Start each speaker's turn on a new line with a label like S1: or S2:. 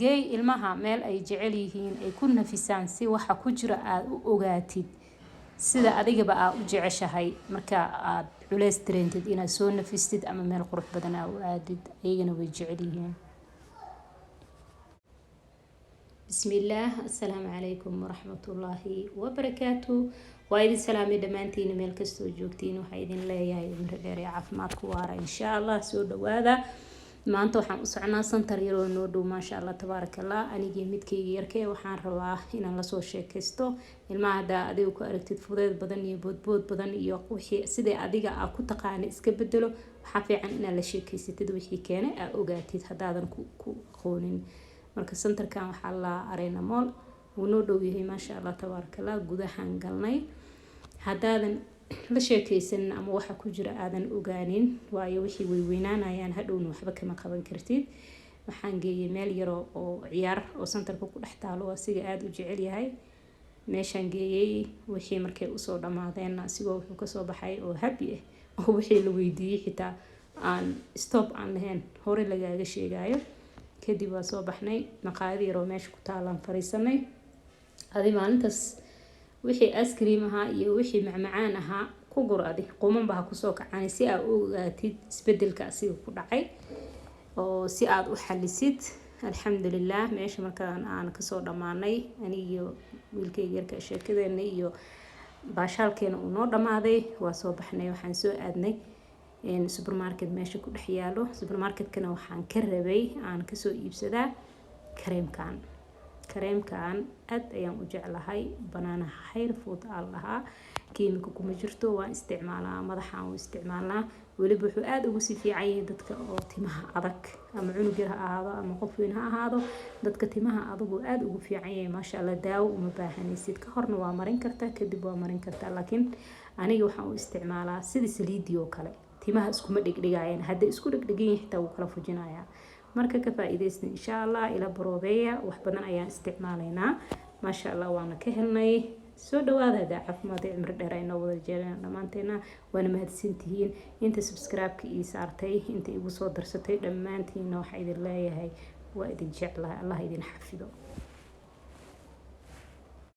S1: geey ilmaha meel ay jecel yihiin ay ku nafisaan si waxa ku jira aad u ogaatid sida adigaba aad u jeceshahay marka aad culays dareentid inaad soo nafistid ama meel qurux badan aad u aadid ayagana way jecel yihiin bismillaah assalaamu calaykum waraxmatullaahi wabarakaatu waa idin salaamay dhammaantiin meel kastoo joogtiin waxaa idin leeyahay cimri dheer iyo caafimaad ku waara insha allah soo dhawaada maanta waxaan u soconaa santar yaroo noo dhow maasha allah tabaarakallah anigii midkayga yarkee waxaan rabaa inaan lasoo sheekaysto ilmaha haddaa adiga ku aragtid fudeed badan iyo boodbood badan iyo wixii sidee adiga aa ku taqaana iska bedelo waxaa fiican inaad la sheekaysatid wixii keenay aa ogaatid haddaadan ku aqoonin marka santarkan waxaa la Arena Mall wuu noo dhow yahay maasha allah tabaarakallah gudahaan galnay haddaadan la sheekaysan ama waxa ku jira aadan ogaanin waayo wixii way weynaanayaan hadhowna waxba kama qaban kartid waxaan geeyay meel yaro oo ciyaar oo santarka ku dhex taalo asiga aad u jecel yahay meeshaan geeyay wixii markay u soo dhamaadeen asigoo wuxuu ka soo baxay oo happy ah oo wixii la weydiiyay xitaa aan stop aan lahayn hore lagaaga sheegayo kadib waa soo baxnay maqaayad yaro meesha ku taalan fariisanay adi maalintaas wixii ice cream ahaa iyo wixii macmacaan ahaa ku gur adi quman baa ku soo kacay si aad u ogaatid isbedelka asiga ku dhacay oo si aad u xalisid alxamdulillah meesha markaan aan ka soo dhamaanay aniga wiilkayga yarka sheekadeena iyo baashaalkeena uu noo dhamaaday waa soo baxnay waxaan soo aadnay supermarket meesha ku dhex yaalo supermarketkana waxaan ka rabay aan ka soo iibsadaa kareemkan aad ayaan u jeclahay banana hair food aan lahaa kiimika kuma jirto waan isticmaalaa madaxaan u isticmaalnaa weliba wuxuu aad ugu sii fiican yahay dadka oo timaha adag ama cunug yar ha ahaado ama qof weyn ha ahaado dadka timaha adag oo aad ugu fiican yahay maasha allah daawo uma baahanaysid ka horna waa marin kartaa kadib waa marin kartaa laakiin aniga waxaan u isticmaalaa sida saliidii oo kale timaha iskuma dhigdhigayaan hadda isku dhigdhigan xitaa wuu kala fujinayaa marka ka faa'iideysan insha allah ila baroobeeya wax badan ayaan isticmaalaynaa maasha allah waana ka helnay soo dhawaada hada caafimaad iyo cimri dheer ayna wada jeelaan dhamaanteena waana mahadsantihiin inta subscribe-ka ii saartay inta igu soo darsatay dhammaantiina waxaa idin leeyahay waa idin jeclahay allah idin xafido